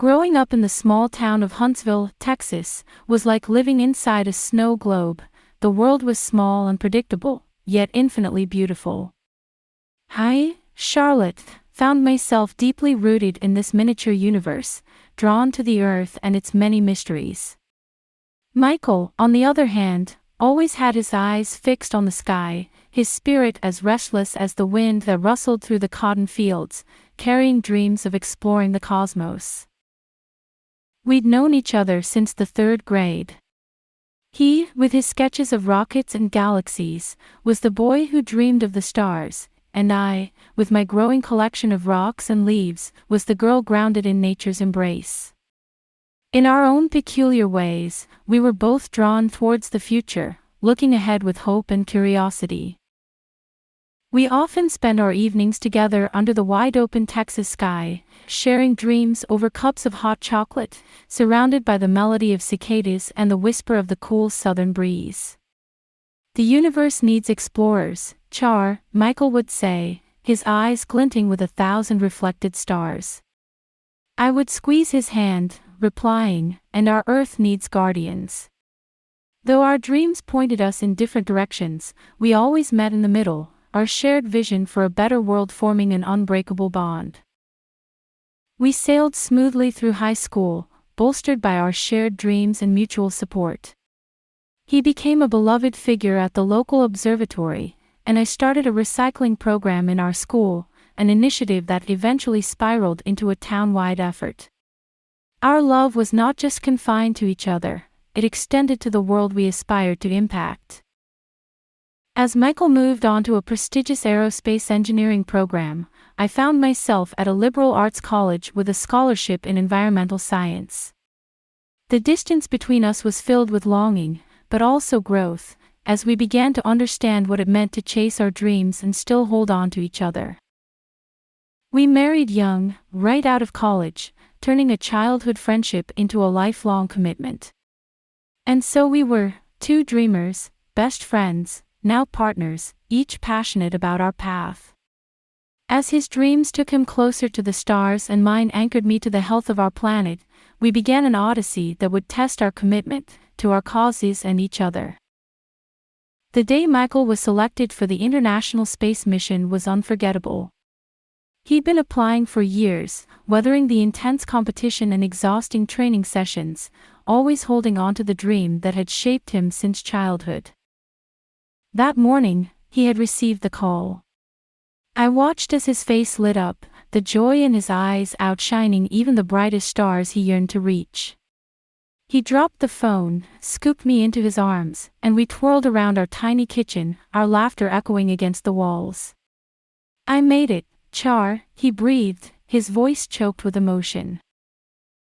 Growing up in the small town of Huntsville, Texas, was like living inside a snow globe. The world was small and predictable, yet infinitely beautiful. I, Charlotte, found myself deeply rooted in this miniature universe, drawn to the earth and its many mysteries. Michael, on the other hand, always had his eyes fixed on the sky, his spirit as restless as the wind that rustled through the cotton fields, carrying dreams of exploring the cosmos. We'd known each other since the 3rd grade. He, with his sketches of rockets and galaxies, was the boy who dreamed of the stars, and I, with my growing collection of rocks and leaves, was the girl grounded in nature's embrace. In our own peculiar ways, we were both drawn towards the future, looking ahead with hope and curiosity. We often spent our evenings together under the wide-open Texas sky, sharing dreams over cups of hot chocolate, surrounded by the melody of cicadas and the whisper of the cool southern breeze. "The universe needs explorers, Char," Michael would say, his eyes glinting with 1,000 reflected stars. I would squeeze his hand, replying, "And our Earth needs guardians." Though our dreams pointed us in different directions, we always met in the middle, our shared vision for a better world forming an unbreakable bond. We sailed smoothly through high school, bolstered by our shared dreams and mutual support. He became a beloved figure at the local observatory, and I started a recycling program in our school, an initiative that eventually spiraled into a town-wide effort. Our love was not just confined to each other, it extended to the world we aspired to impact. As Michael moved on to a prestigious aerospace engineering program, I found myself at a liberal arts college with a scholarship in environmental science. The distance between us was filled with longing, but also growth, as we began to understand what it meant to chase our dreams and still hold on to each other. We married young, right out of college, turning a childhood friendship into a lifelong commitment. And so we were, 2 dreamers, best friends, now partners, each passionate about our path. As his dreams took him closer to the stars and mine anchored me to the health of our planet, we began an odyssey that would test our commitment to our causes and each other. The day Michael was selected for the International Space Mission was unforgettable. He'd been applying for years, weathering the intense competition and exhausting training sessions, always holding on to the dream that had shaped him since childhood. That morning, he had received the call. I watched as his face lit up, the joy in his eyes outshining even the brightest stars he yearned to reach. He dropped the phone, scooped me into his arms, and we twirled around our tiny kitchen, our laughter echoing against the walls. "I made it, Char," he breathed, his voice choked with emotion.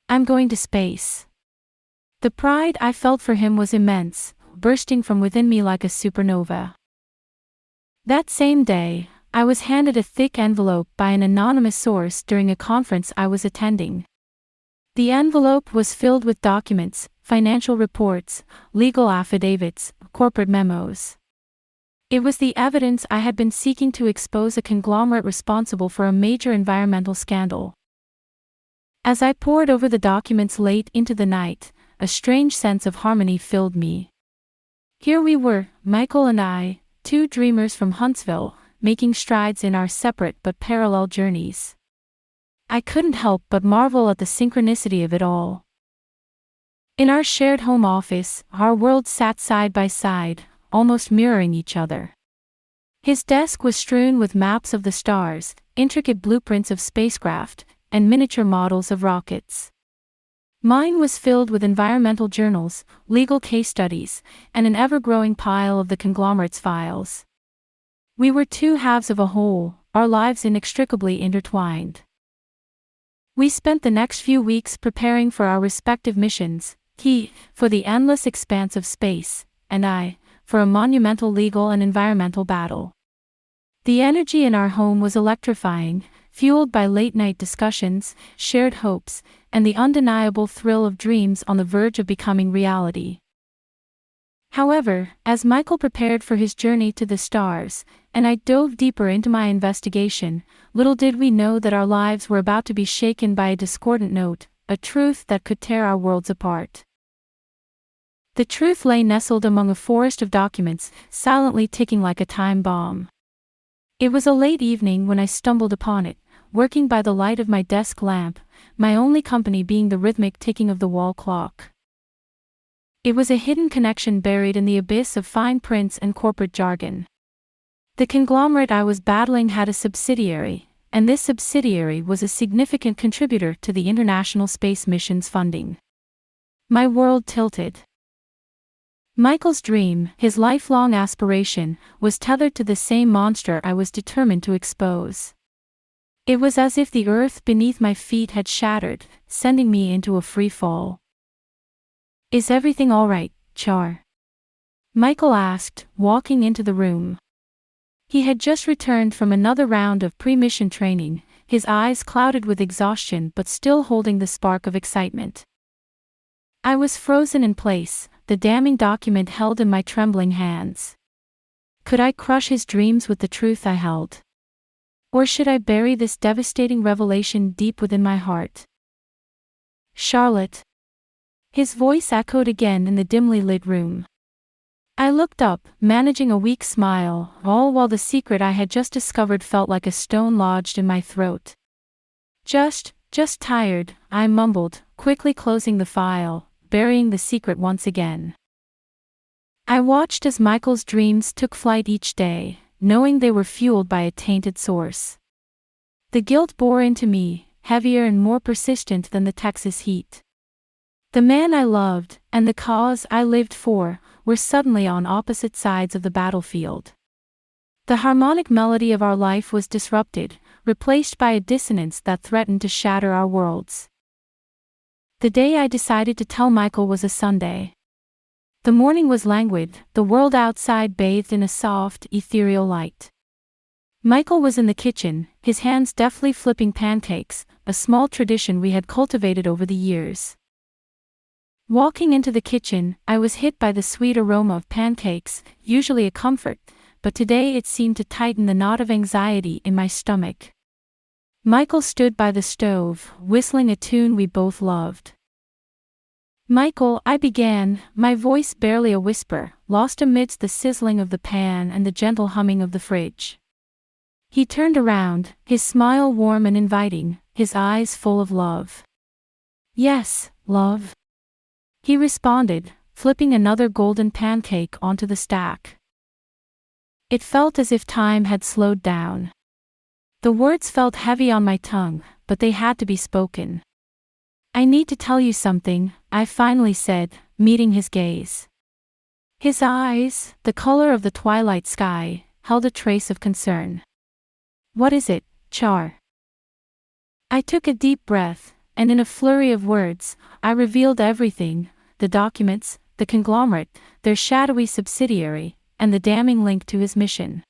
"I'm going to space." The pride I felt for him was immense, bursting from within me like a supernova. That same day, I was handed a thick envelope by an anonymous source during a conference I was attending. The envelope was filled with documents, financial reports, legal affidavits, corporate memos. It was the evidence I had been seeking to expose a conglomerate responsible for a major environmental scandal. As I pored over the documents late into the night, a strange sense of harmony filled me. Here we were, Michael and I, 2 dreamers from Huntsville, making strides in our separate but parallel journeys. I couldn't help but marvel at the synchronicity of it all. In our shared home office, our worlds sat side by side, almost mirroring each other. His desk was strewn with maps of the stars, intricate blueprints of spacecraft, and miniature models of rockets. Mine was filled with environmental journals, legal case studies, and an ever-growing pile of the conglomerate's files. We were 2 halves of a whole, our lives inextricably intertwined. We spent the next few weeks preparing for our respective missions, he, for the endless expanse of space, and I, for a monumental legal and environmental battle. The energy in our home was electrifying, fueled by late-night discussions, shared hopes, and the undeniable thrill of dreams on the verge of becoming reality. However, as Michael prepared for his journey to the stars, and I dove deeper into my investigation, little did we know that our lives were about to be shaken by a discordant note, a truth that could tear our worlds apart. The truth lay nestled among a forest of documents, silently ticking like a time bomb. It was a late evening when I stumbled upon it, working by the light of my desk lamp, my only company being the rhythmic ticking of the wall clock. It was a hidden connection buried in the abyss of fine prints and corporate jargon. The conglomerate I was battling had a subsidiary, and this subsidiary was a significant contributor to the International Space Mission's funding. My world tilted. Michael's dream, his lifelong aspiration, was tethered to the same monster I was determined to expose. It was as if the earth beneath my feet had shattered, sending me into a free fall. "Is everything all right, Char?" Michael asked, walking into the room. He had just returned from another round of pre-mission training, his eyes clouded with exhaustion but still holding the spark of excitement. I was frozen in place, the damning document held in my trembling hands. Could I crush his dreams with the truth I held? Or should I bury this devastating revelation deep within my heart? "Charlotte." His voice echoed again in the dimly lit room. I looked up, managing a weak smile, all while the secret I had just discovered felt like a stone lodged in my throat. Just tired," I mumbled, quickly closing the file, burying the secret once again. I watched as Michael's dreams took flight each day, knowing they were fueled by a tainted source. The guilt bore into me, heavier and more persistent than the Texas heat. The man I loved, and the cause I lived for, were suddenly on opposite sides of the battlefield. The harmonic melody of our life was disrupted, replaced by a dissonance that threatened to shatter our worlds. The day I decided to tell Michael was a Sunday. The morning was languid, the world outside bathed in a soft, ethereal light. Michael was in the kitchen, his hands deftly flipping pancakes, a small tradition we had cultivated over the years. Walking into the kitchen, I was hit by the sweet aroma of pancakes, usually a comfort, but today it seemed to tighten the knot of anxiety in my stomach. Michael stood by the stove, whistling a tune we both loved. "Michael," I began, my voice barely a whisper, lost amidst the sizzling of the pan and the gentle humming of the fridge. He turned around, his smile warm and inviting, his eyes full of love. "Yes, love," he responded, flipping another golden pancake onto the stack. It felt as if time had slowed down. The words felt heavy on my tongue, but they had to be spoken. "I need to tell you something," I finally said, meeting his gaze. His eyes, the color of the twilight sky, held a trace of concern. "What is it, Char?" I took a deep breath, and in a flurry of words, I revealed everything: the documents, the conglomerate, their shadowy subsidiary, and the damning link to his mission.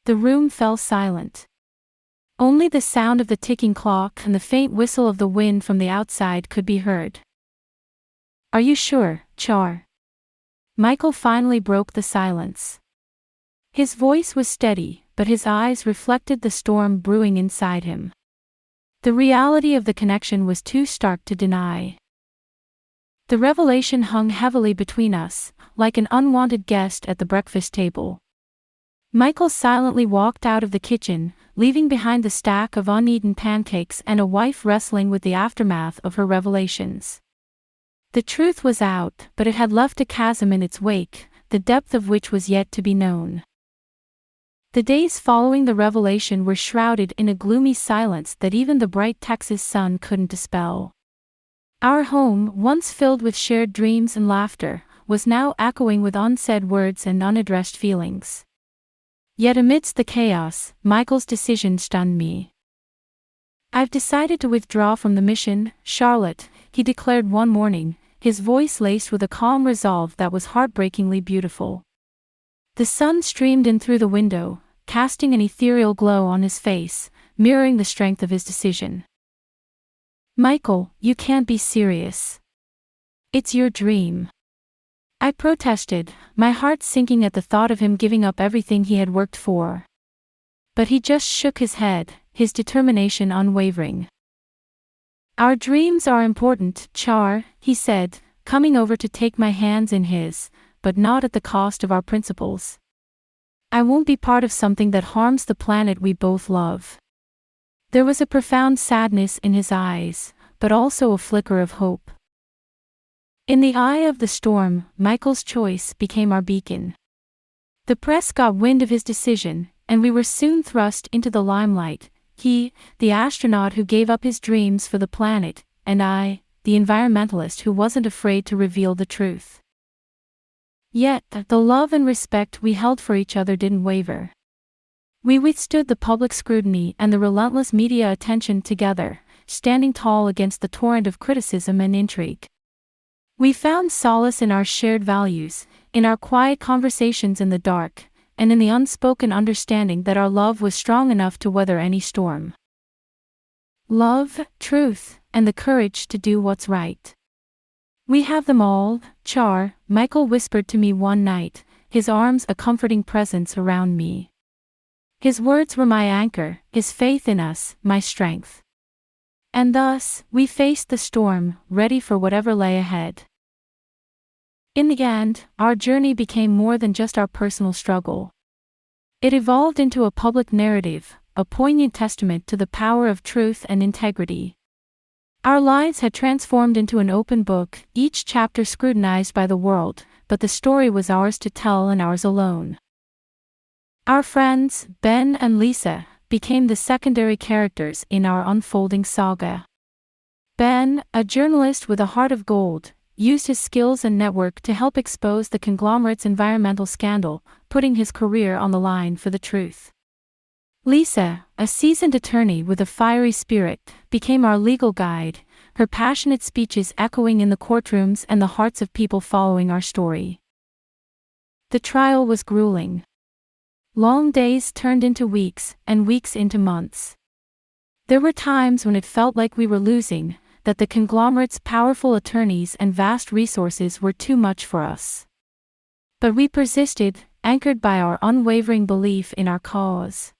The room fell silent. Only the sound of the ticking clock and the faint whistle of the wind from the outside could be heard. "Are you sure, Char?" Michael finally broke the silence. His voice was steady, but his eyes reflected the storm brewing inside him. The reality of the connection was too stark to deny. The revelation hung heavily between us, like an unwanted guest at the breakfast table. Michael silently walked out of the kitchen, leaving behind the stack of uneaten pancakes and a wife wrestling with the aftermath of her revelations. The truth was out, but it had left a chasm in its wake, the depth of which was yet to be known. The days following the revelation were shrouded in a gloomy silence that even the bright Texas sun couldn't dispel. Our home, once filled with shared dreams and laughter, was now echoing with unsaid words and unaddressed feelings. Yet amidst the chaos, Michael's decision stunned me. "I've decided to withdraw from the mission, Charlotte," he declared one morning, his voice laced with a calm resolve that was heartbreakingly beautiful. The sun streamed in through the window, casting an ethereal glow on his face, mirroring the strength of his decision. "Michael, you can't be serious. It's your dream." I protested, my heart sinking at the thought of him giving up everything he had worked for. But he just shook his head, his determination unwavering. Our dreams are important, Char, he said, coming over to take my hands in his, but not at the cost of our principles. I won't be part of something that harms the planet we both love. There was a profound sadness in his eyes, but also a flicker of hope. In the eye of the storm, Michael's choice became our beacon. The press got wind of his decision, and we were soon thrust into the limelight. He, the astronaut who gave up his dreams for the planet, and I, the environmentalist who wasn't afraid to reveal the truth. Yet, the love and respect we held for each other didn't waver. We withstood the public scrutiny and the relentless media attention together, standing tall against the torrent of criticism and intrigue. We found solace in our shared values, in our quiet conversations in the dark, and in the unspoken understanding that our love was strong enough to weather any storm. Love, truth, and the courage to do what's right. We have them all, Char, Michael whispered to me one night, his arms a comforting presence around me. His words were my anchor, his faith in us, my strength. And thus, we faced the storm, ready for whatever lay ahead. In the end, our journey became more than just our personal struggle. It evolved into a public narrative, a poignant testament to the power of truth and integrity. Our lives had transformed into an open book, each chapter scrutinized by the world, but the story was ours to tell and ours alone. Our friends, Ben and Lisa, became the secondary characters in our unfolding saga. Ben, a journalist with a heart of gold, used his skills and network to help expose the conglomerate's environmental scandal, putting his career on the line for the truth. Lisa, a seasoned attorney with a fiery spirit, became our legal guide, her passionate speeches echoing in the courtrooms and the hearts of people following our story. The trial was grueling. Long days turned into weeks, and weeks into months. There were times when it felt like we were losing, that the conglomerate's powerful attorneys and vast resources were too much for us. But we persisted, anchored by our unwavering belief in our cause.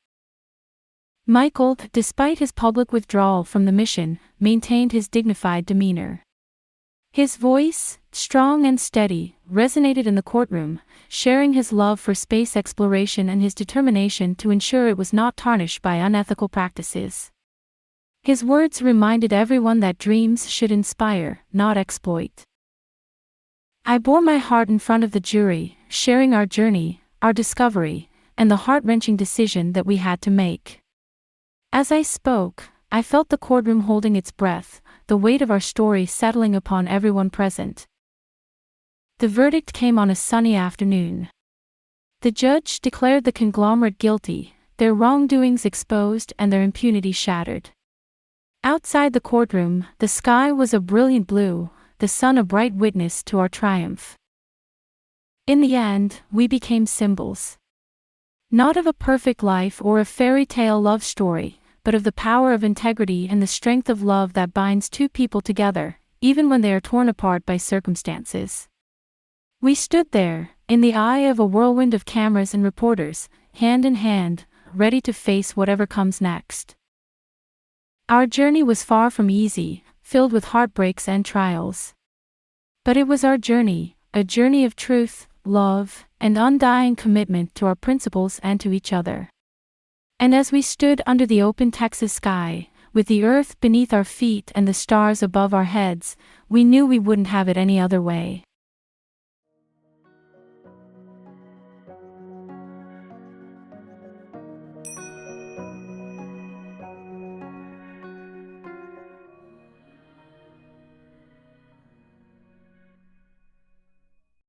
Michael, despite his public withdrawal from the mission, maintained his dignified demeanor. His voice, strong and steady, resonated in the courtroom, sharing his love for space exploration and his determination to ensure it was not tarnished by unethical practices. His words reminded everyone that dreams should inspire, not exploit. I bore my heart in front of the jury, sharing our journey, our discovery, and the heart-wrenching decision that we had to make. As I spoke, I felt the courtroom holding its breath, the weight of our story settling upon everyone present. The verdict came on a sunny afternoon. The judge declared the conglomerate guilty, their wrongdoings exposed and their impunity shattered. Outside the courtroom, the sky was a brilliant blue, the sun a bright witness to our triumph. In the end, we became symbols. Not of a perfect life or a fairy tale love story, but of the power of integrity and the strength of love that binds two people together, even when they are torn apart by circumstances. We stood there, in the eye of a whirlwind of cameras and reporters, hand in hand, ready to face whatever comes next. Our journey was far from easy, filled with heartbreaks and trials. But it was our journey, a journey of truth, love, and undying commitment to our principles and to each other. And as we stood under the open Texas sky, with the earth beneath our feet and the stars above our heads, we knew we wouldn't have it any other way.